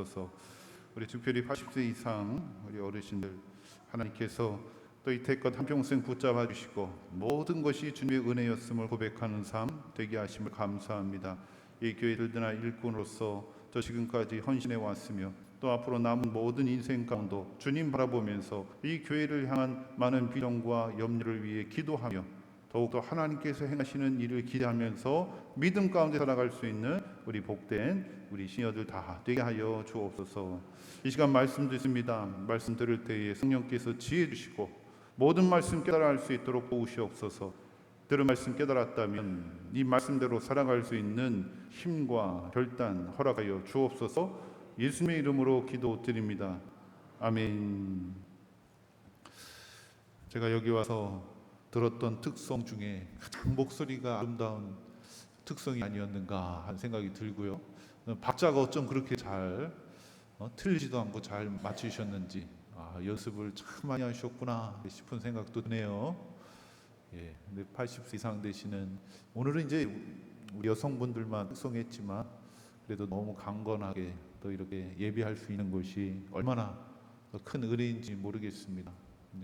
주옵소서. 우리 특별히 80세 이상 우리 어르신들 하나님께서 또 이태껏 한평생 붙잡아 주시고 모든 것이 주님의 은혜였음을 고백하는 삶 되게 하심을 감사합니다. 이 교회 들드나 일꾼으로서 저 지금까지 헌신해 왔으며 또 앞으로 남은 모든 인생 가운데 주님 바라보면서 이 교회를 향한 많은 비전과 염려를 위해 기도하며 더욱더 하나님께서 행하시는 일을 기대하면서 믿음 가운데 살아갈 수 있는 우리 복된 우리 시녀들 다 되게 하여 주옵소서. 이 시간 말씀 듣습니다. 말씀 들을 때에 성령께서 지혜 주시고 모든 말씀 깨달아 할 수 있도록 도우시옵소서. 들은 말씀 깨달았다면 이 말씀대로 살아갈 수 있는 힘과 결단 허락하여 주옵소서. 예수님의 이름으로 기도드립니다. 아멘. 제가 여기 와서 들었던 특성 중에 가장 목소리가 아름다운 특성이 아니었는가 하는 생각이 들고요. 박자가 어쩜 그렇게 잘 틀리지도 않고 잘 맞추셨는지 연습을 참 많이 하셨구나 싶은 생각도 드네요. 예, 근데 80세 이상 되시는 오늘은 이제 우리 여성분들만 특성했지만 그래도 너무 강건하게 또 이렇게 예배할 수 있는 것이 얼마나 큰 은혜인지 모르겠습니다.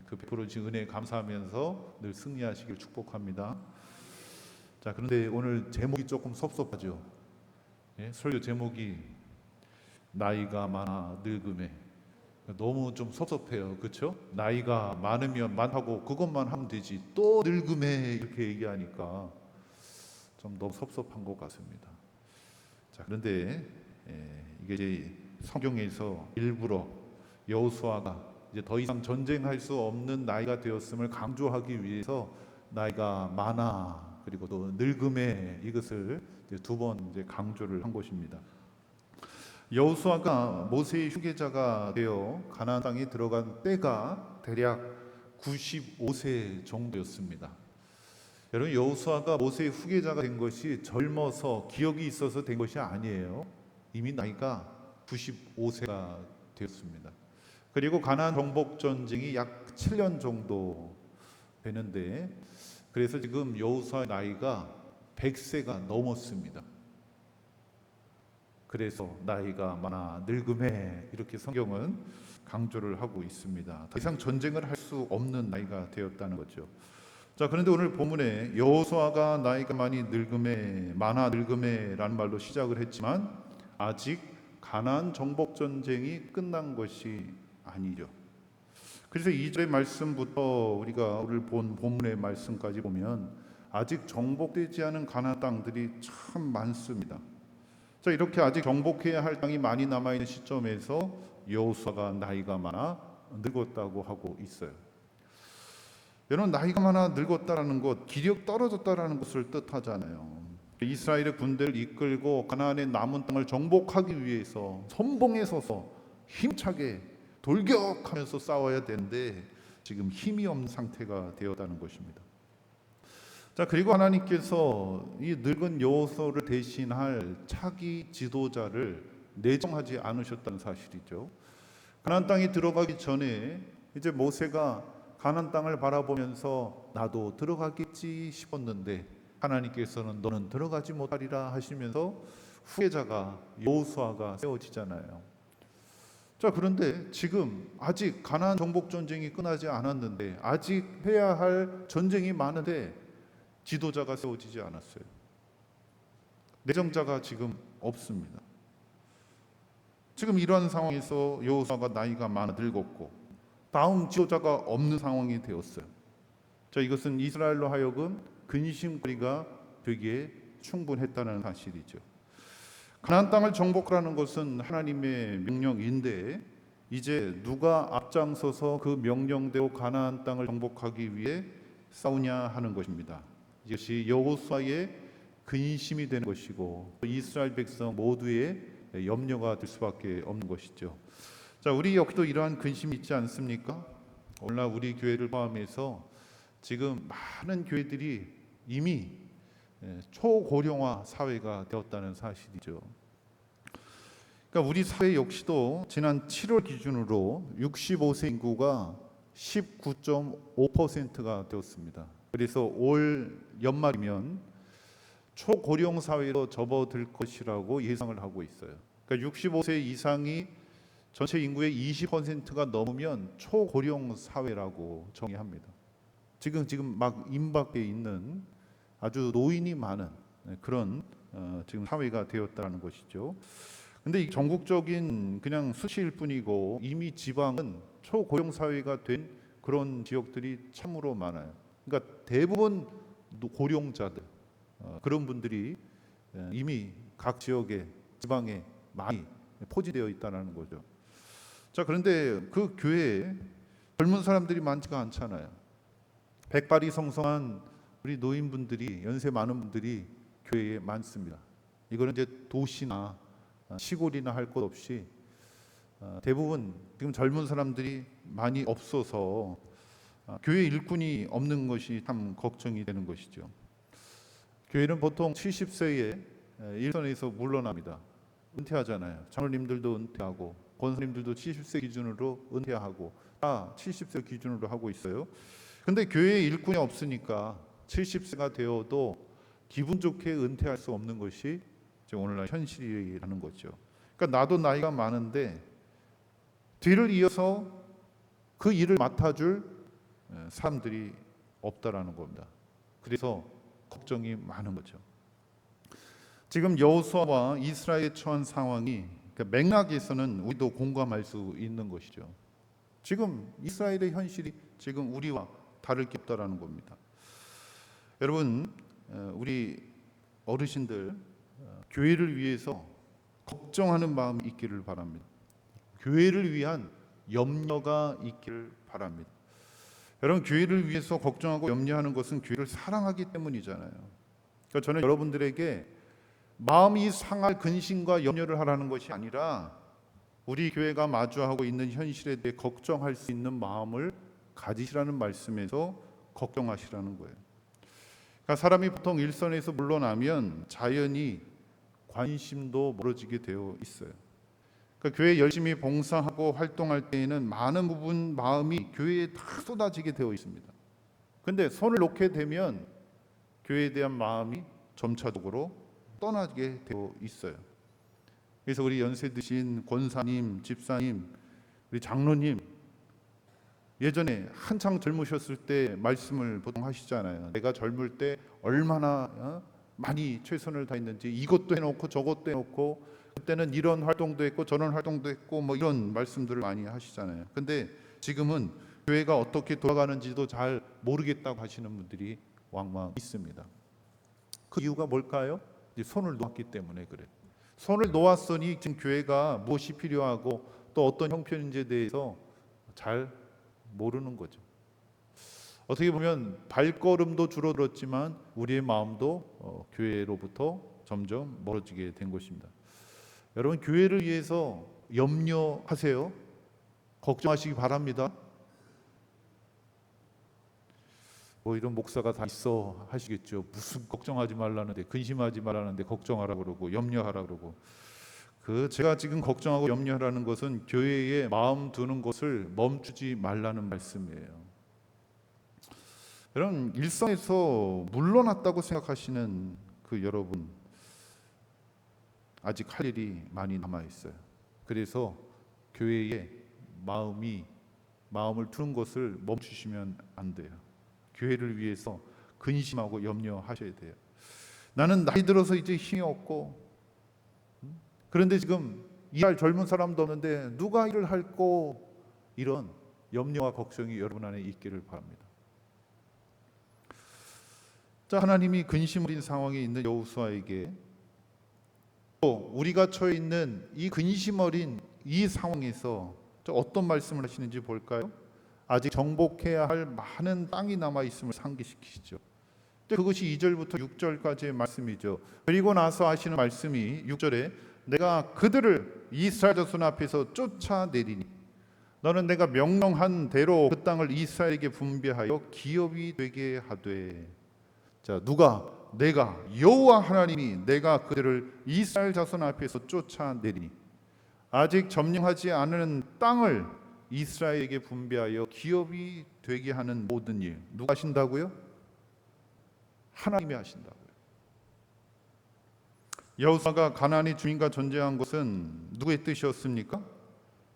그 베풀어 주신 은혜에 감사하면서 늘 승리하시길 축복합니다. 자, 그런데 오늘 제목이 조금 섭섭하죠. 예, 설교 제목이 나이가 많아 늙음에. 너무 좀 섭섭해요. 그렇죠? 나이가 많으면 많다고 그것만 하면 되지 또 늙음에 이렇게 얘기하니까 좀 너무 섭섭한 것 같습니다. 자, 그런데 이게 이제 성경에서 일부러 여호수아가 이제 더 이상 전쟁할 수 없는 나이가 되었음을 강조하기 위해서 나이가 많아 그리고 또 늙음에 이것을 이제 두 번 이제 강조를 한 것입니다. 여호수아가 모세의 후계자가 되어 가나안 땅에 들어간 때가 대략 95세 정도였습니다. 여러분, 여호수아가 모세의 후계자가 된 것이 젊어서 기억이 있어서 된 것이 아니에요. 이미 나이가 95세가 되었습니다. 그리고 가나안 정복 전쟁이 약 7년 정도 되는데 그래서 지금 여호수아의 나이가 100세가 넘었습니다. 그래서 나이가 많아 늙음에 이렇게 성경은 강조를 하고 있습니다. 더 이상 전쟁을 할 수 없는 나이가 되었다는 거죠. 자, 그런데 오늘 본문에 여호수아가 나이가 많이 늙음에 많아 늙음에라는 말로 시작을 했지만 아직 가나안 정복 전쟁이 끝난 것이 아니죠. 그래서 2절의 말씀부터 우리가 오늘 본 본문의 말씀까지 보면 아직 정복되지 않은 가나안 땅들이 참 많습니다. 자, 이렇게 아직 정복해야 할 땅이 많이 남아있는 시점에서 여호수아가 나이가 많아 늙었다고 하고 있어요. 여러분, 나이가 많아 늙었다라는 것, 기력 떨어졌다라는 것을 뜻하잖아요. 이스라엘의 군대를 이끌고 가나안의 남은 땅을 정복하기 위해서 선봉에 서서 힘차게 돌격하면서 싸워야 되는데 지금 힘이 없는 상태가 되었다는 것입니다. 자, 그리고 하나님께서 이 늙은 여호수아를 대신할 차기 지도자를 내정하지 않으셨다는 사실이죠. 가나안 땅에 들어가기 전에 이제 모세가 가나안 땅을 바라보면서 나도 들어가겠지 싶었는데 하나님께서는 너는 들어가지 못하리라 하시면서 후계자가 여호수아가 세워지잖아요. 자, 그런데 지금 아직 가나안 정복 전쟁이 끝나지 않았는데 아직 해야 할 전쟁이 많은데 지도자가 세워지지 않았어요. 내정자가 지금 없습니다. 지금 이러한 상황에서 여호수아가 나이가 많아 늙었고 다음 지도자가 없는 상황이 되었어요. 자, 이것은 이스라엘로 하여금 근심거리가 되기에 충분했다는 사실이죠. 가나안 땅을 정복하라는 것은 하나님의 명령인데 이제 누가 앞장서서 그 명령대로 가나안 땅을 정복하기 위해 싸우냐 하는 것입니다. 이것이 여호수아의 근심이 되는 것이고 이스라엘 백성 모두의 염려가 될 수밖에 없는 것이죠. 자, 우리 역시도 이러한 근심이 있지 않습니까? 오늘날 우리 교회를 포함해서 지금 많은 교회들이 이미 초고령화 사회가 되었다는 사실이죠. 그러니까 우리 사회 역시도 지난 7월 기준으로 65세 인구가 19.5%가 되었습니다. 그래서 올 연말이면 초고령 사회로 접어들 것이라고 예상을 하고 있어요. 그러니까 65세 이상이 전체 인구의 20%가 넘으면 초고령 사회라고 정의합니다. 지금 막 임박해 있는 아주 노인이 많은 그런 지금 사회가 되었다는 것이죠. 근데 이 전국적인 그냥 수치일 뿐이고 이미 지방은 초고령 사회가 된 그런 지역들이 참으로 많아요. 그러니까 대부분 고령자들 그런 분들이 이미 각 지역에 지방에 많이 포진되어 있다는 거죠. 자, 그런데 그 교회에 젊은 사람들이 많지가 않잖아요. 백발이 성성한 우리 노인분들이 연세 많은 분들이 교회에 많습니다. 이거는 이제 도시나 시골이나 할 것 없이 대부분 지금 젊은 사람들이 많이 없어서 교회 일꾼이 없는 것이 참 걱정이 되는 것이죠. 교회는 보통 70세에 일선에서 물러납니다. 은퇴하잖아요. 장로님들도 은퇴하고 권사님들도 70세 기준으로 은퇴하고 다 70세 기준으로 하고 있어요. 근데 교회에 일꾼이 없으니까 70세가 되어도 기분 좋게 은퇴할 수 없는 것이 오늘날 현실이라는 거죠. 그러니까 나도 나이가 많은데 뒤를 이어서 그 일을 맡아줄 사람들이 없다라는 겁니다. 그래서 걱정이 많은 거죠. 지금 여호수아와 이스라엘에 처한 상황이 그 맥락에서는 우리도 공감할 수 있는 것이죠. 지금 이스라엘의 현실이 지금 우리와 다를 게 없다라는 겁니다. 여러분, 우리 어르신들 교회를 위해서 걱정하는 마음이 있기를 바랍니다. 교회를 위한 염려가 있기를 바랍니다. 여러분, 교회를 위해서 걱정하고 염려하는 것은 교회를 사랑하기 때문이잖아요. 그러니까 저는 여러분들에게 마음이 상할 근심과 염려를 하라는 것이 아니라 우리 교회가 마주하고 있는 현실에 대해 걱정할 수 있는 마음을 가지시라는 말씀에서 걱정하시라는 거예요. 그러니까 사람이 보통 일선에서 물러나면 자연히 관심도 멀어지게 되어 있어요. 그러니까 교회 열심히 봉사하고 활동할 때에는 많은 부분 마음이 교회에 다 쏟아지게 되어 있습니다. 근데 손을 놓게 되면 교회에 대한 마음이 점차적으로 떠나게 되어 있어요. 그래서 우리 연세 드신 권사님, 집사님, 우리 장로님 예전에 한창 젊으셨을 때 말씀을 보통 하시잖아요. 내가 젊을 때 얼마나 많이 최선을 다했는지 이것도 해놓고 저것도 해놓고 그때는 이런 활동도 했고 저런 활동도 했고 뭐 이런 말씀들을 많이 하시잖아요. 근데 지금은 교회가 어떻게 돌아가는지도 잘 모르겠다고 하시는 분들이 왕왕 있습니다. 그 이유가 뭘까요? 손을 놓았기 때문에 그래요. 손을 놓았으니 지금 교회가 무엇이 필요하고 또 어떤 형편인지에 대해서 잘 모르는 거죠. 어떻게 보면 발걸음도 줄어들었지만 우리의 마음도 교회로부터 점점 멀어지게 된 것입니다. 여러분, 교회를 위해서 염려하세요. 걱정하시기 바랍니다. 뭐 이런 목사가 다 있어 하시겠죠. 무슨 걱정하지 말라는데, 근심하지 말라는데 걱정하라 그러고 염려하라 그러고. 제가 지금 걱정하고 염려하라는 것은 교회에 마음 두는 것을 멈추지 말라는 말씀이에요. 여러분, 일상에서 물러났다고 생각하시는 그 여러분 아직 할 일이 많이 남아 있어요. 그래서 교회에 마음을 두는 것을 멈추시면 안 돼요. 교회를 위해서 근심하고 염려하셔야 돼요. 나는 나이 들어서 이제 힘이 없고 그런데 지금 일할 젊은 사람도 없는데 누가 일을 할꼬, 이런 염려와 걱정이 여러분 안에 있기를 바랍니다. 자, 하나님이 근심 어린 상황에 있는 여호수아에게 또 우리가 처해 있는 이 근심 어린 이 상황에서 어떤 말씀을 하시는지 볼까요? 아직 정복해야 할 많은 땅이 남아 있음을 상기시키시죠. 그것이 2절부터 6절까지의 말씀이죠. 그리고 나서 하시는 말씀이 6절에 내가 그들을 이스라엘 자손 앞에서 쫓아내리니 너는 내가 명령한 대로 그 땅을 이스라엘에게 분배하여 기업이 되게 하되. 자, 내가 여호와 하나님이 내가 그들을 이스라엘 자손 앞에서 쫓아내리니 아직 점령하지 않은 땅을 이스라엘에게 분배하여 기업이 되게 하는 모든 일 누가 하신다고요? 하나님이 하신다고요. 여호수아가 가나안의 주민과 전쟁한 것은 누구의 뜻이었습니까?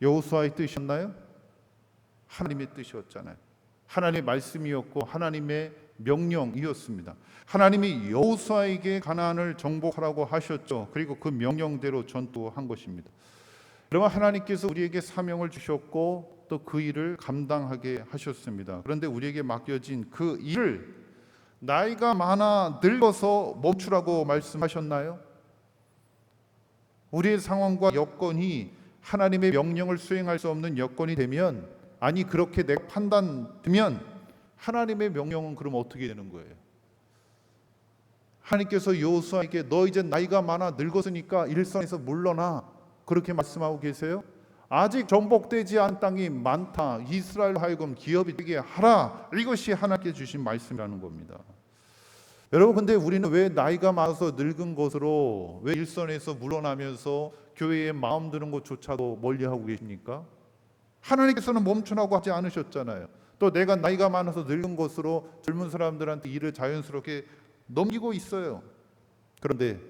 여호수아의 뜻이었나요? 하나님의 뜻이었잖아요. 하나님의 말씀이었고 하나님의 명령이었습니다. 하나님이 여호수아에게 가나안을 정복하라고 하셨죠. 그리고 그 명령대로 전투한 것입니다. 그러면 하나님께서 우리에게 사명을 주셨고 또 그 일을 감당하게 하셨습니다. 그런데 우리에게 맡겨진 그 일을 나이가 많아 늙어서 멈추라고 말씀하셨나요? 우리의 상황과 여건이 하나님의 명령을 수행할 수 없는 여건이 되면, 아니 그렇게 내가 판단되면 하나님의 명령은 그럼 어떻게 되는 거예요? 하나님께서 여호수아에게 너 이제 나이가 많아 늙었으니까 일선에서 물러나, 그렇게 말씀하고 계세요? 아직 정복되지 않은 땅이 많다, 이스라엘 하여금 기업이 되게 하라, 이것이 하나님께 주신 말씀이라는 겁니다. 여러분, 근데 우리는 왜 나이가 많아서 늙은 것으로 왜 일선에서 물러나면서 교회에 마음 드는 것조차도 멀리하고 계십니까? 하나님께서는 멈추라고 하지 않으셨잖아요. 또 내가 나이가 많아서 늙은 것으로 젊은 사람들한테 일을 자연스럽게 넘기고 있어요. 그런데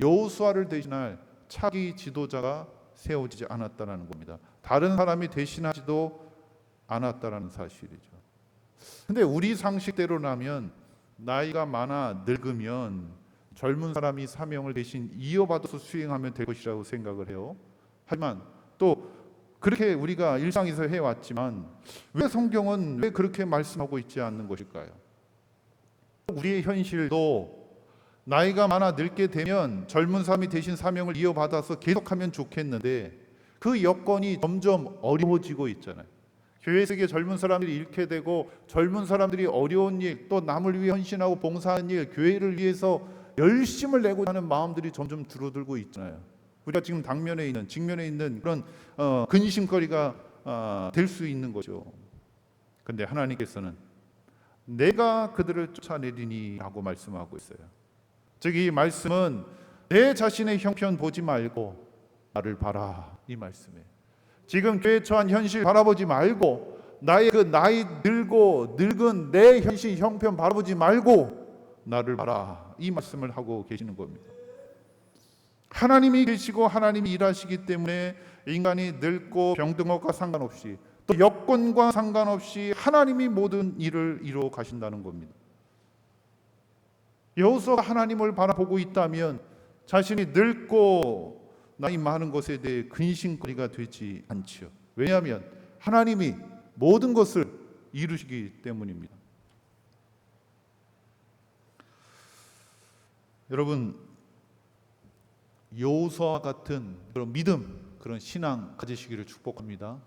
여호수아를 대신할 차기 지도자가 세워지지 않았다는 겁니다. 다른 사람이 대신하지도 않았다는 사실이죠. 근데 우리 상식대로라면 나이가 많아 늙으면 젊은 사람이 사명을 대신 이어받아서 수행하면 될 것이라고 생각을 해요. 하지만 또 그렇게 우리가 일상에서 해왔지만 왜 성경은 왜 그렇게 말씀하고 있지 않는 것일까요? 우리의 현실도 나이가 많아 늙게 되면 젊은 사람이 대신 사명을 이어받아서 계속하면 좋겠는데 그 여건이 점점 어려워지고 있잖아요. 교회 속에 젊은 사람들이 잃게 되고 젊은 사람들이 어려운 일, 또 남을 위해 헌신하고 봉사하는 일, 교회를 위해서 열심을 내고 하는 마음들이 점점 줄어들고 있잖아요. 우리가 지금 직면에 있는 그런 근심거리가 될 수 있는 거죠. 그런데 하나님께서는 내가 그들을 쫓아내리니 라고 말씀하고 있어요. 즉 이 말씀은 내 자신의 형편 보지 말고 나를 봐라, 이 말씀이에요. 지금 교회에 처한 현실 바라보지 말고 나의 그 나이 들고 늙은 내 현실 형편 바라보지 말고 나를 봐라, 이 말씀을 하고 계시는 겁니다. 하나님이 계시고 하나님이 일하시기 때문에 인간이 늙고 병든 것과 상관없이 또 여건과 상관없이 하나님이 모든 일을 이루어 가신다는 겁니다. 여호수아가 하나님을 바라보고 있다면 자신이 늙고 나이 많은 것에 대해 근심거리가 되지 않지요. 왜냐하면 하나님이 모든 것을 이루시기 때문입니다. 여러분, 여호수아와 같은 그런 믿음, 그런 신앙 가지시기를 축복합니다.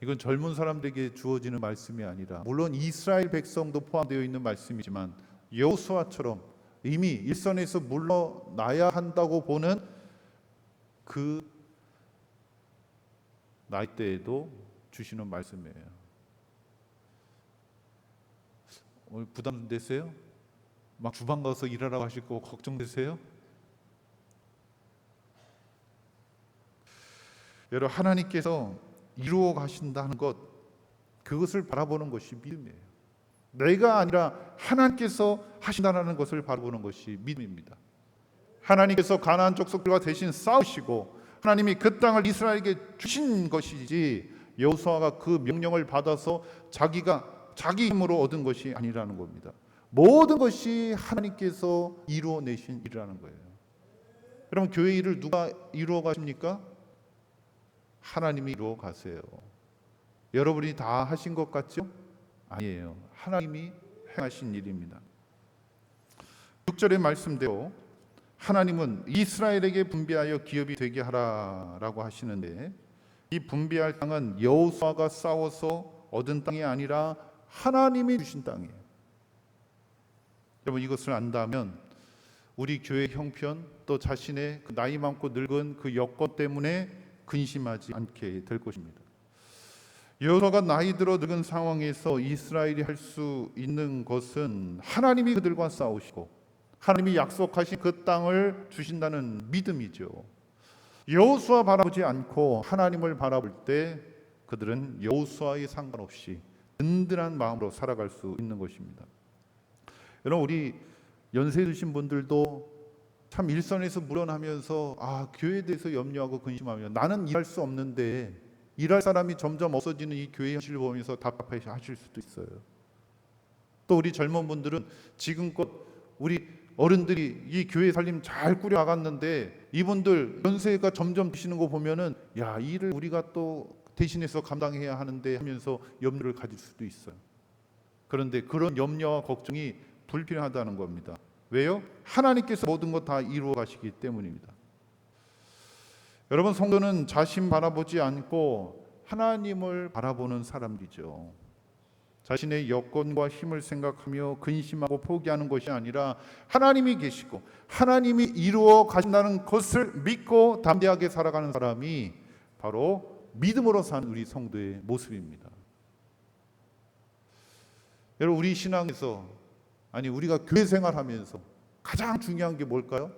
이건 젊은 사람들에게 주어지는 말씀이 아니라 물론 이스라엘 백성도 포함되어 있는 말씀이지만 여호수아처럼 이미 일선에서 물러나야 한다고 보는 그 나이대에도 주시는 말씀이에요. 오늘 부담되세요? 막 주방 가서 일하라고 하실 거 걱정되세요? 여러분, 하나님께서 이루어 가신다는 것, 그것을 바라보는 것이 믿음이에요. 내가 아니라 하나님께서 하신다는 것을 바라보는 것이 믿음입니다. 하나님께서 가나안 족속들과 대신 싸우시고 하나님이 그 땅을 이스라엘에게 주신 것이지 여호수아가 그 명령을 받아서 자기가 자기 힘으로 얻은 것이 아니라는 겁니다. 모든 것이 하나님께서 이루어내신 일이라는 거예요. 여러분, 교회 일을 누가 이루어 가십니까? 하나님이 이루어 가세요. 여러분이 다 하신 것 같죠? 아니에요. 하나님이 행하신 일입니다. 6절의 말씀대로 하나님은 이스라엘에게 분배하여 기업이 되게 하라라고 하시는데, 이 분배할 땅은 여호수아가 싸워서 얻은 땅이 아니라 하나님이 주신 땅이에요. 여러분, 이것을 안다면 우리 교회 형편, 또 자신의 그 나이 많고 늙은 그 여건 때문에 근심하지 않게 될 것입니다. 여호수아가 나이 들어 늙은 상황에서 이스라엘이 할 수 있는 것은 하나님이 그들과 싸우시고 하나님이 약속하신 그 땅을 주신다는 믿음이죠. 여호수아 바라보지 않고 하나님을 바라볼 때 그들은 여호수아에 상관없이 든든한 마음으로 살아갈 수 있는 것입니다. 여러분, 우리 연세 드신 분들도 참 일선에서 물러나면서 교회에 대해서 염려하고 근심하며 나는 일할 수 없는데 일할 사람이 점점 없어지는 이 교회 현실을 보면서 답답해 하실 수도 있어요. 또 우리 젊은 분들은 지금껏 우리 어른들이 이 교회 살림 잘 꾸려 나갔는데 이분들 연세가 점점 드시는 거 보면은 이 일을 우리가 또 대신해서 감당해야 하는데 하면서 염려를 가질 수도 있어요. 그런데 그런 염려와 걱정이 불필요하다는 겁니다. 왜요? 하나님께서 모든 것 다 이루어 가시기 때문입니다. 여러분, 성도는 자신 바라보지 않고 하나님을 바라보는 사람들이죠. 자신의 여건과 힘을 생각하며 근심하고 포기하는 것이 아니라 하나님이 계시고 하나님이 이루어 가신다는 것을 믿고 담대하게 살아가는 사람이 바로 믿음으로 사는 우리 성도의 모습입니다. 여러분, 우리 신앙에서 우리가 교회 생활하면서 가장 중요한 게 뭘까요?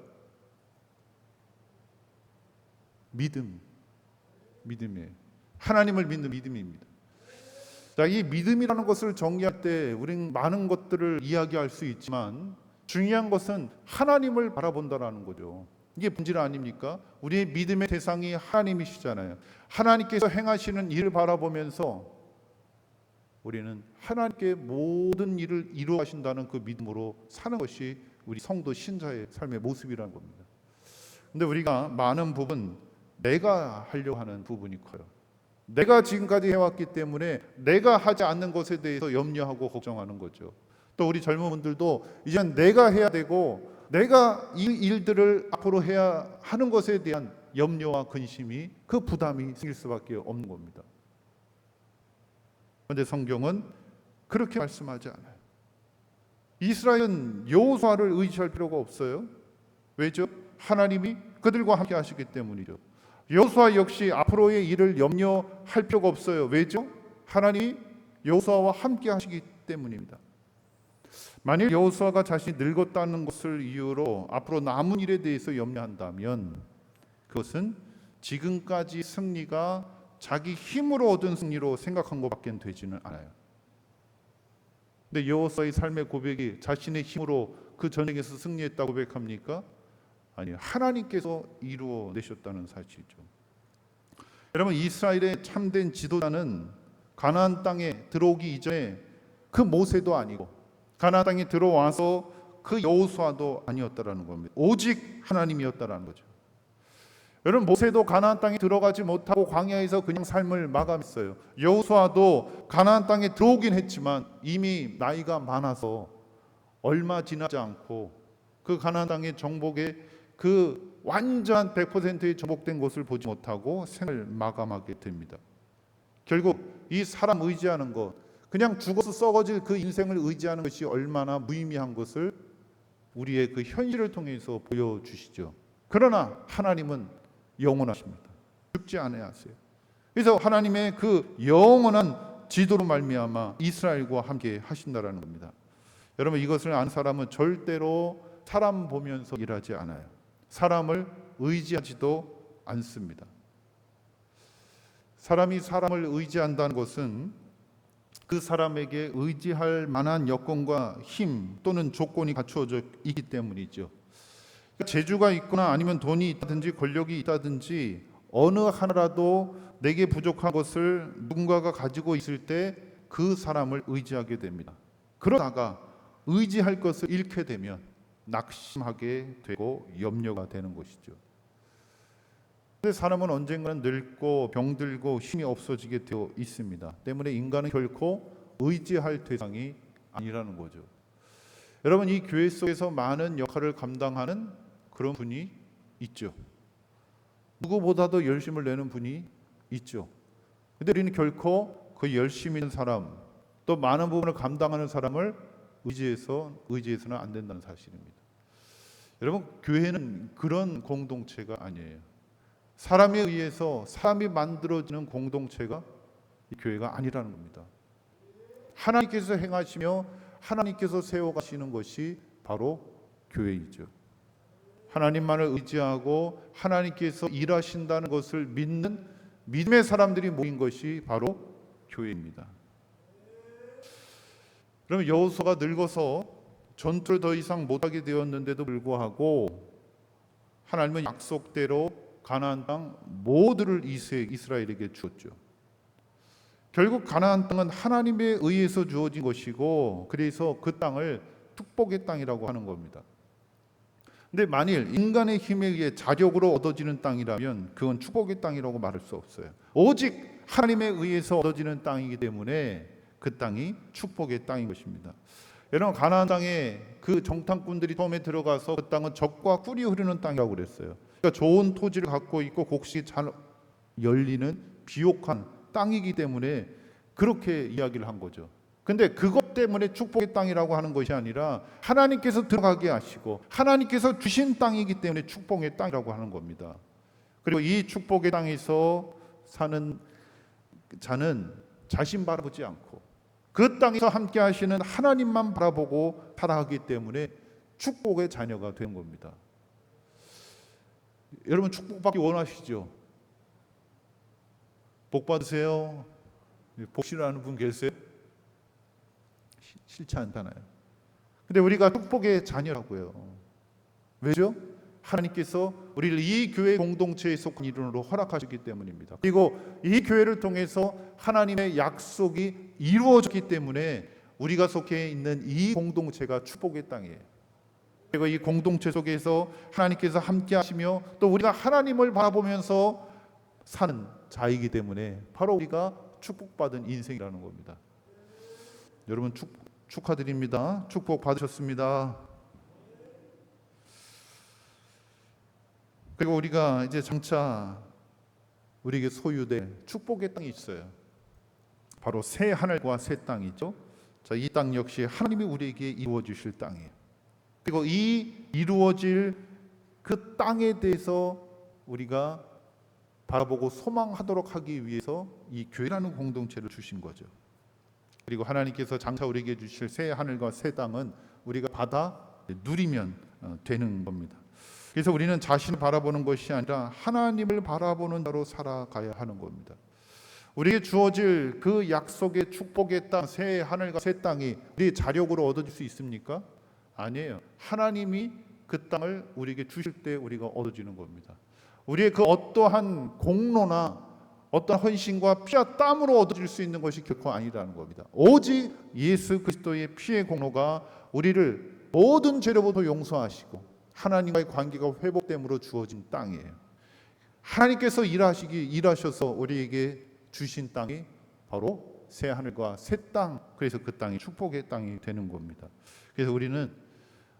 믿음이에요. 하나님을 믿는 믿음입니다. 자, 이 믿음이라는 것을 정의할 때 우리는 많은 것들을 이야기할 수 있지만 중요한 것은 하나님을 바라본다라는 거죠. 이게 본질 아닙니까? 우리의 믿음의 대상이 하나님이시잖아요. 하나님께서 행하시는 일을 바라보면서 우리는 하나님께 모든 일을 이루어 가신다는 그 믿음으로 사는 것이 우리 성도 신자의 삶의 모습이라는 겁니다. 근데 우리가 많은 부분 내가 하려고 하는 부분이 커요. 내가 지금까지 해왔기 때문에 내가 하지 않는 것에 대해서 염려하고 걱정하는 거죠. 또 우리 젊은 분들도 이제는 내가 해야 되고 내가 이 일들을 앞으로 해야 하는 것에 대한 염려와 근심이, 그 부담이 생길 수밖에 없는 겁니다. 그런데 성경은 그렇게 말씀하지 않아요. 이스라엘은 여호수아를 의지할 필요가 없어요. 왜죠? 하나님이 그들과 함께 하시기 때문이죠. 여호수아 역시 앞으로의 일을 염려할 필요가 없어요. 왜죠? 하나님이 여호수아와 함께 하시기 때문입니다. 만일 여호수아가 자신이 늙었다는 것을 이유로 앞으로 남은 일에 대해서 염려한다면 그것은 지금까지 승리가 자기 힘으로 얻은 승리로 생각한 것밖에 되지는 않아요. 근데 여호수아의 삶의 고백이 자신의 힘으로 그 전쟁에서 승리했다고 고백합니까? 아니요. 하나님께서 이루어 내셨다는 사실이죠. 여러분, 이스라엘의 참된 지도자는 가나안 땅에 들어오기 이전에 그 모세도 아니고 가나안 땅에 들어와서 그 여호수아도 아니었다라는 겁니다. 오직 하나님이었다라는 거죠. 여러분, 모세도 가나안 땅에 들어가지 못하고 광야에서 그냥 삶을 마감했어요. 여호수아도 가나안 땅에 들어오긴 했지만 이미 나이가 많아서 얼마 지나지 않고 그 가나안 땅의 정복에 그 완전 100%의 정복된 것을 보지 못하고 생을 마감하게 됩니다. 결국 이 사람 의지하는 것, 그냥 죽어서 썩어질 그 인생을 의지하는 것이 얼마나 무의미한 것을 우리의 그 현실을 통해서 보여주시죠. 그러나 하나님은 영원하십니다. 죽지 않아야 하세요. 그래서 하나님의 그 영원한 지도로 말미암아 이스라엘과 함께 하신다라는 겁니다. 여러분, 이것을 아는 사람은 절대로 사람 보면서 일하지 않아요. 사람을 의지하지도 않습니다. 사람이 사람을 의지한다는 것은 그 사람에게 의지할 만한 여건과 힘 또는 조건이 갖추어져 있기 때문이죠. 재주가 있거나 아니면 돈이 있다든지 권력이 있다든지 어느 하나라도 내게 부족한 것을 누군가가 가지고 있을 때 그 사람을 의지하게 됩니다. 그러다가 의지할 것을 잃게 되면 낙심하게 되고 염려가 되는 것이죠. 그런데 사람은 언젠가는 늙고 병들고 힘이 없어지게 되어 있습니다. 때문에 인간은 결코 의지할 대상이 아니라는 거죠. 여러분, 이 교회 속에서 많은 역할을 감당하는 그런 분이 있죠. 누구보다도 열심을 내는 분이 있죠. 그런데 우리는 결코 그 열심히 있는 사람, 또 많은 부분을 감당하는 사람을 의지해서는 안 된다는 사실입니다. 여러분, 교회는 그런 공동체가 아니에요. 사람에 의해서 사람이 만들어지는 공동체가 이 교회가 아니라는 겁니다. 하나님께서 행하시며 하나님께서 세워가시는 것이 바로 교회이죠. 하나님만을 의지하고 하나님께서 일하신다는 것을 믿는 믿음의 사람들이 모인 것이 바로 교회입니다. 그러면 여호수아가 늙어서 전투를 더 이상 못하게 되었는데도 불구하고 하나님은 약속대로 가나안 땅 모두를 이스라엘에게 주었죠. 결국 가나안 땅은 하나님에 의해서 주어진 것이고, 그래서 그 땅을 축복의 땅이라고 하는 겁니다. 근데 만일 인간의 힘에 의해 자력으로 얻어지는 땅이라면 그건 축복의 땅이라고 말할 수 없어요. 오직 하나님에 의해서 얻어지는 땅이기 때문에 그 땅이 축복의 땅인 것입니다. 여러분, 가나안 땅에 그 정탐꾼들이 처음에 들어가서 그 땅은 젖과 꿀이 흐르는 땅이라고 그랬어요. 그러니까 좋은 토지를 갖고 있고 곡식이 잘 열리는 비옥한 땅이기 때문에 그렇게 이야기를 한 거죠. 근데 그것 때문에 축복의 땅이라고 하는 것이 아니라 하나님께서 들어가게 하시고 하나님께서 주신 땅이기 때문에 축복의 땅이라고 하는 겁니다. 그리고 이 축복의 땅에서 사는 자는 자신 바라보지 않고 그 땅에서 함께 하시는 하나님만 바라보고 살아가기 때문에 축복의 자녀가 되는 겁니다. 여러분, 축복받기 원하시죠? 복 받으세요. 복 싫어하는 분 계세요? 싫지 않잖아요. 근데 우리가 축복의 자녀라고요. 왜죠? 하나님께서 우리를 이 교회 공동체에 속한 이름으로 허락하셨기 때문입니다. 그리고 이 교회를 통해서 하나님의 약속이 이루어졌기 때문에 우리가 속해 있는 이 공동체가 축복의 땅이에요. 그리고 이 공동체 속에서 하나님께서 함께 하시며 또 우리가 하나님을 바라보면서 사는 자이기 때문에 바로 우리가 축복받은 인생이라는 겁니다. 여러분, 축하드립니다. 축복 받으셨습니다. 그리고 우리가 이제 장차 우리에게 소유될 축복의 땅이 있어요. 바로 새 하늘과 새 땅이죠. 자, 이 땅 역시 하나님이 우리에게 이루어 주실 땅이에요. 그리고 이 이루어질 그 땅에 대해서 우리가 바라보고 소망하도록 하기 위해서 이 교회라는 공동체를 주신 거죠. 그리고 하나님께서 장차 우리에게 주실 새 하늘과 새 땅은 우리가 받아 누리면 되는 겁니다. 그래서 우리는 자신을 바라보는 것이 아니라 하나님을 바라보는 자로 살아가야 하는 겁니다. 우리에게 주어질 그 약속의 축복의 땅, 새 하늘과 새 땅이 우리의 자력으로 얻어질 수 있습니까? 아니에요. 하나님이 그 땅을 우리에게 주실 때 우리가 얻어지는 겁니다. 우리의 그 어떠한 공로나 어떤 헌신과 피와 땀으로 얻어질 수 있는 것이 결코 아니라는 겁니다. 오직 예수 그리스도의 피의 공로가 우리를 모든 죄로부터 용서하시고 하나님과의 관계가 회복됨으로 주어진 땅이에요. 하나님께서 일하셔서 우리에게 주신 땅이 바로 새 하늘과 새 땅, 그래서 그 땅이 축복의 땅이 되는 겁니다. 그래서 우리는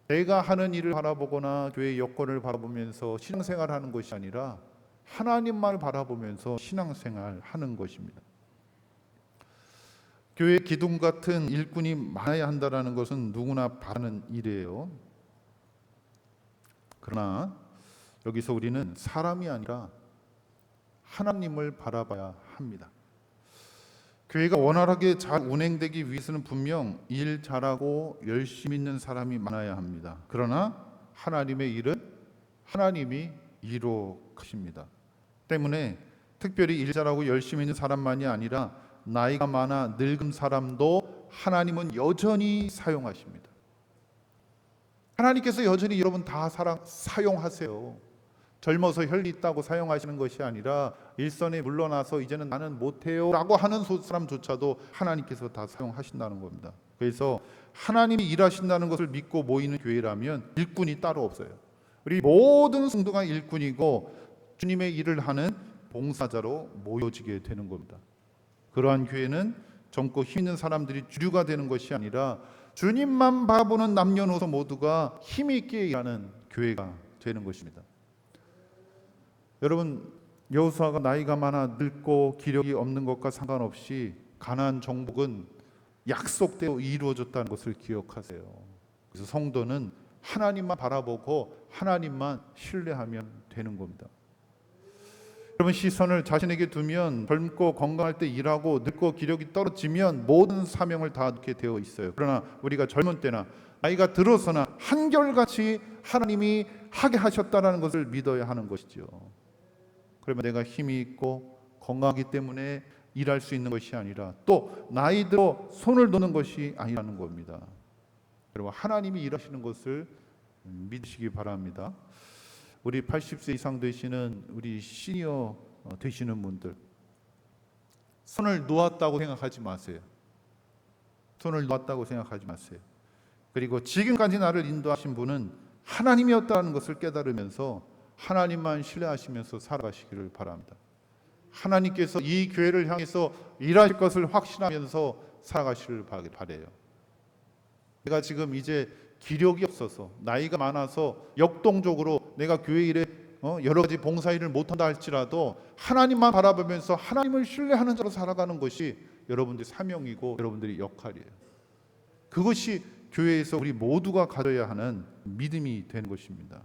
내가 하는 일을 바라보거나 교회의 여건을 바라보면서 신앙생활하는 것이 아니라 하나님만 바라보면서 신앙생활하는 것입니다. 교회 기둥 같은 일꾼이 많아야 한다는 것은 누구나 바라는 일이에요. 그러나 여기서 우리는 사람이 아니라 하나님을 바라봐야 합니다. 교회가 원활하게 잘 운행되기 위해서는 분명 일 잘하고 열심히 있는 사람이 많아야 합니다. 그러나 하나님의 일은 하나님이 이루어가십니다. 때문에 특별히 일 잘하고 열심히 있는 사람만이 아니라 나이가 많아 늙은 사람도 하나님은 여전히 사용하십니다. 하나님께서 여전히 여러분 다 사용하세요. 젊어서 혈기 있다고 사용하시는 것이 아니라 일선에 물러나서 이제는 나는 못해요 라고 하는 사람조차도 하나님께서 다 사용하신다는 겁니다. 그래서 하나님이 일하신다는 것을 믿고 모이는 교회라면 일꾼이 따로 없어요. 우리 모든 성도가 일꾼이고 주님의 일을 하는 봉사자로 모여지게 되는 겁니다. 그러한 교회는 젊고 힘 있는 사람들이 주류가 되는 것이 아니라 주님만 바라보는 남녀노소 모두가 힘 있게 일하는 교회가 되는 것입니다. 여러분, 여호수아가 나이가 많아 늙고 기력이 없는 것과 상관없이 가나안 정복은 약속대로 이루어졌다는 것을 기억하세요. 그래서 성도는 하나님만 바라보고 하나님만 신뢰하면 되는 겁니다. 여러분, 시선을 자신에게 두면 젊고 건강할 때 일하고 늙고 기력이 떨어지면 모든 사명을 다 얻게 되어 있어요. 그러나 우리가 젊은 때나 나이가 들어서나 한결같이 하나님이 하게 하셨다는 것을 믿어야 하는 것이죠. 그러면 내가 힘이 있고 건강하기 때문에 일할 수 있는 것이 아니라 또 나이 들어 손을 놓는 것이 아니라는 겁니다. 여러분, 하나님이 일하시는 것을 믿으시기 바랍니다. 우리 80세 이상 되시는 우리 시니어 되시는 분들, 손을 놓았다고 생각하지 마세요. 손을 놓았다고 생각하지 마세요. 그리고 지금까지 나를 인도하신 분은 하나님이었다는 것을 깨달으면서 하나님만 신뢰하시면서 살아가시기를 바랍니다. 하나님께서 이 교회를 향해서 일하실 것을 확신하면서 살아가시를 바라요. 내가 지금 이제 기력이 없어서 나이가 많아서 역동적으로 내가 교회 일에 여러 가지 봉사일을 못한다 할지라도 하나님만 바라보면서 하나님을 신뢰하는 자로 살아가는 것이 여러분들의 사명이고 여러분들의 역할이에요. 그것이 교회에서 우리 모두가 가져야 하는 믿음이 되는 것입니다.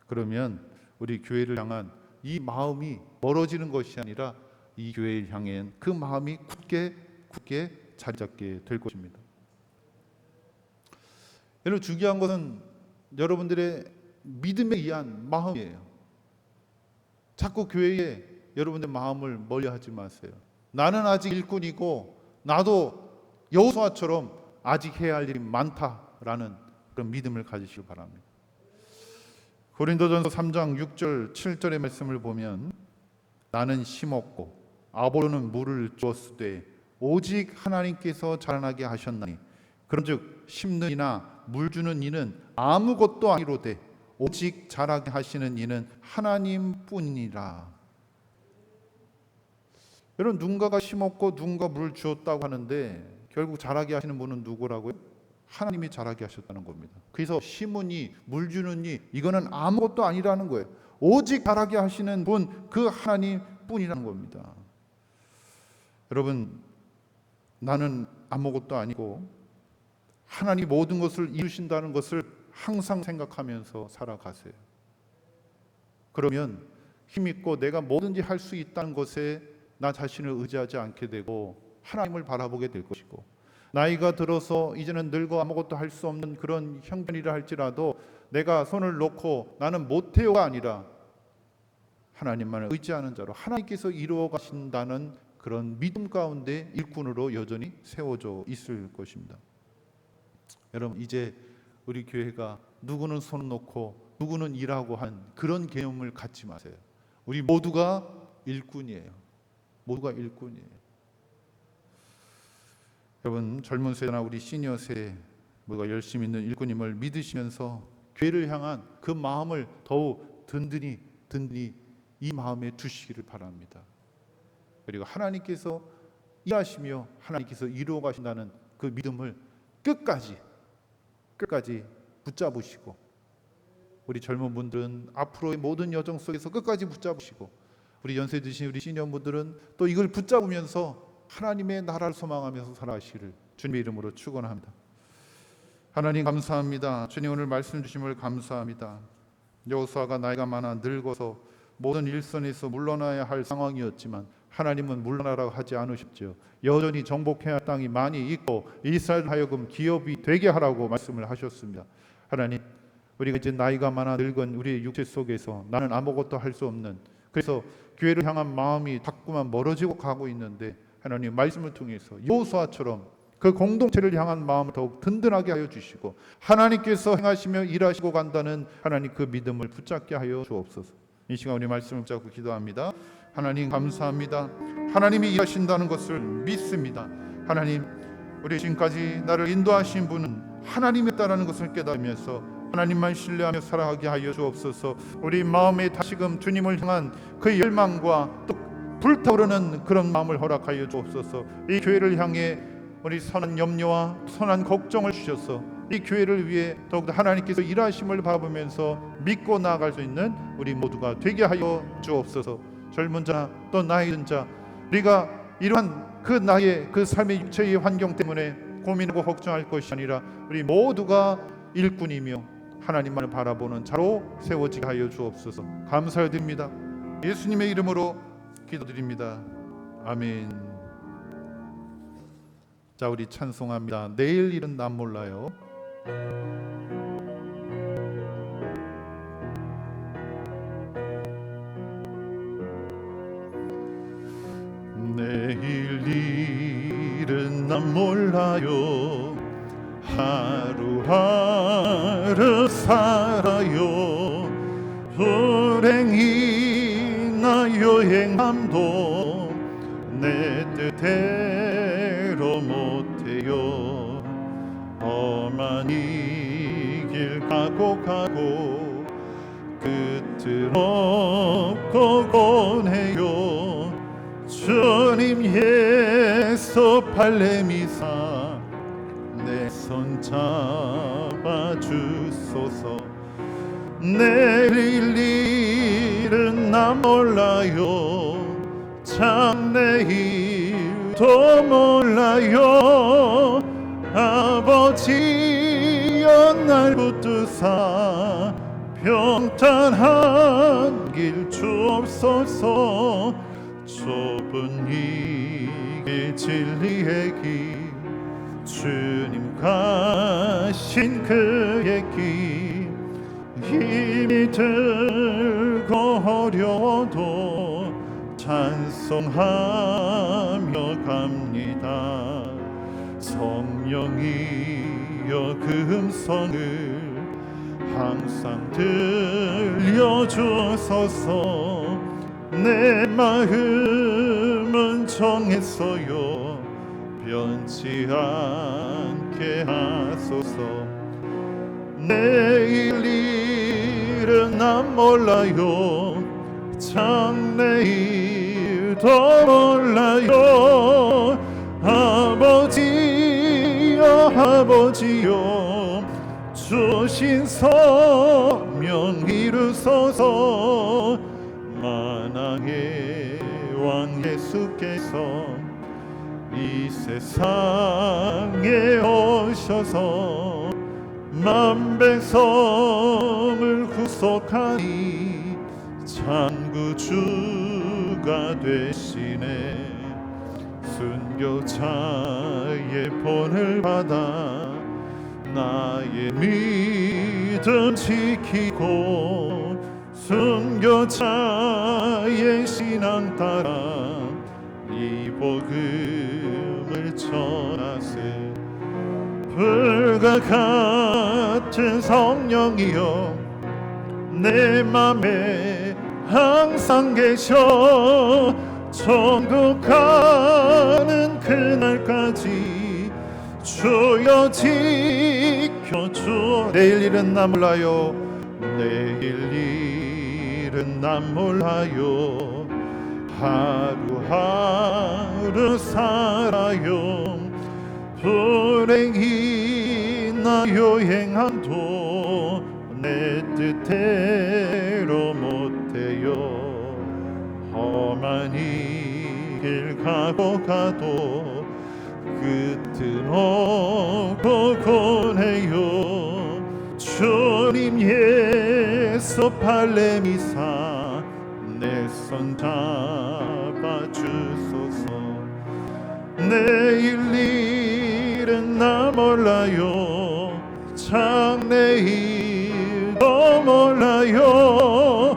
그러면 우리 교회를 향한 이 마음이 멀어지는 것이 아니라 이 교회를 향한 그 마음이 굳게 자리 잡게 될 것입니다. 여러분, 중요한 것은 여러분들의 믿음에 의한 마음이에요. 자꾸 교회에 여러분의 마음을 멀리하지 마세요. 나는 아직 일꾼이고 나도 여호수아처럼 아직 해야 할 일이 많다라는 그런 믿음을 가지시기 바랍니다. 고린도전서 3장 6절 7절의 말씀을 보면 나는 심었고 아볼로는 물을 주었으되 오직 하나님께서 자라나게 하셨나니 그런즉 심는 이나 물 주는 이는 아무것도 아니로되 오직 자라게 하시는 이는 하나님뿐이니라. 여러분, 누군가가 심었고 누군가 물을 주었다고 하는데 결국 자라게 하시는 분은 누구라고요? 하나님이 자라게 하셨다는 겁니다. 그래서 심으니 물 주느니 이거는 아무것도 아니라는 거예요. 오직 자라게 하시는 분, 그 하나님뿐이라는 겁니다. 여러분, 나는 아무것도 아니고 하나님 모든 것을 이루신다는 것을 항상 생각하면서 살아가세요. 그러면 힘있고 내가 뭐든지 할 수 있다는 것에 나 자신을 의지하지 않게 되고 하나님을 바라보게 될 것이고, 나이가 들어서 이제는 늙어 아무것도 할 수 없는 그런 형편이라 할지라도 내가 손을 놓고 나는 못해요가 아니라 하나님만을 의지하는 자로 하나님께서 이루어 가신다는 그런 믿음 가운데 일꾼으로 여전히 세워져 있을 것입니다. 여러분, 이제 우리 교회가 누구는 손 놓고 누구는 일하고 하는 그런 개념을 갖지 마세요. 우리 모두가 일꾼이에요. 모두가 일꾼이에요. 여러분, 젊은 세대나 우리 시니어 세대 모두가 열심히 있는 일꾼임을 믿으시면서 교회를 향한 그 마음을 더욱 든든히 이 마음에 두시기를 바랍니다. 그리고 하나님께서 일하시며 하나님께서 이루어 가신다는 그 믿음을 끝까지 붙잡으시고, 우리 젊은 분들은 앞으로의 모든 여정 속에서 끝까지 붙잡으시고, 우리 연세 드신 우리 시니어분들은 또 이걸 붙잡으면서 하나님의 나라를 소망하면서 살아가시기를 주님의 이름으로 축원합니다. 하나님 감사합니다. 주님, 오늘 말씀 주심을 감사합니다. 여호수아가 나이가 많아 늙어서 모든 일선에서 물러나야 할 상황이었지만 하나님은 물러나라고 하지 않으셨죠. 여전히 정복해야 할 땅이 많이 있고 이스라엘 하여금 기업이 되게 하라고 말씀을 하셨습니다. 하나님, 우리가 이제 나이가 많아 늙은 우리의 육체 속에서 나는 아무것도 할 수 없는, 그래서 교회를 향한 마음이 자꾸만 멀어지고 가고 있는데 하나님 말씀을 통해서 여호수아처럼 그 공동체를 향한 마음을 더욱 든든하게 하여 주시고 하나님께서 행하시며 일하시고 간다는 하나님 그 믿음을 붙잡게 하여 주옵소서. 이 시간 우리 말씀을 붙잡고 기도합니다. 하나님 감사합니다. 하나님이 일하신다는 것을 믿습니다. 하나님, 우리 지금까지 나를 인도하신 분은 하나님이었다는 것을 깨달으면서 하나님만 신뢰하며 살아가게 하여 주옵소서. 우리 마음에 다시금 주님을 향한 그 열망과 또 불타오르는 그런 마음을 허락하여 주옵소서. 이 교회를 향해 우리 선한 염려와 선한 걱정을 주셔서 이 교회를 위해 더욱더 하나님께서 일하심을 바라보면서 믿고 나아갈 수 있는 우리 모두가 되게 하여 주옵소서. 젊은 자나 또 나이 든 자, 우리가 이러한 그 나이의 그 삶의 육체의 환경 때문에 고민하고 걱정할 것이 아니라 우리 모두가 일꾼이며 하나님만을 바라보는 자로 세워지게 하여 주옵소서. 감사드립니다. 예수님의 이름으로 기도드립니다. 아멘. 자, 우리 찬송합니다. 내일 일은 난 몰라요. 내일 일은 난 몰라요. 하루하루 살아요. 불행이나 여행함도 내 뜻대로 못해요. 험한 이 길 가고 끝을 없고 권해요. 주님 예수 발레미사 내 손 잡아 주소서. 내릴 일은 나 몰라요. 장래일도 몰라요. 아버지여 날 붙드사 평탄한 길 주옵소서. 좁은 이 길 진리의 길 주님 가신 그의 길 힘이 들고 어려워도 찬송하며 갑니다. 성령이여 그 음성을 항상 들려주소서. 내 마음은 정했어요. 변치 않게 하소서. 내일 일은 난 몰라요. 장래일도 몰라요. 아버지여 주신 소명 이루소서. 만왕의 왕 예수께서 이 세상에 오셔서 만백성을 구속하니 창구주가 되시네. 순교자의 본을 받아 나의 믿음 지키고 순교자의 신앙 따라 이 복음을 전하세. 불과 같은 성령이여 내 맘에 항상 계셔. 천국 가는 그날까지 주여 지켜줘. 내일 일은 나 몰라요. 내일 일은 난 몰라요. 하루하루 살아요. 불행이나 여행함도 내 뜻대로 못해요. 험한 이 길 가도 끝은 없고 권해요. 주님 예수 발레미사 내 손 잡아 주소서. 내일 일은 나 몰라요. 장래일도 몰라요.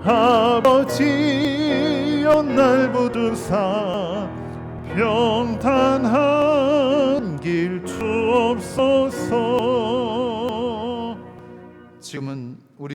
아버지여 날 붙드사 평탄한 길 주옵소서. 지금은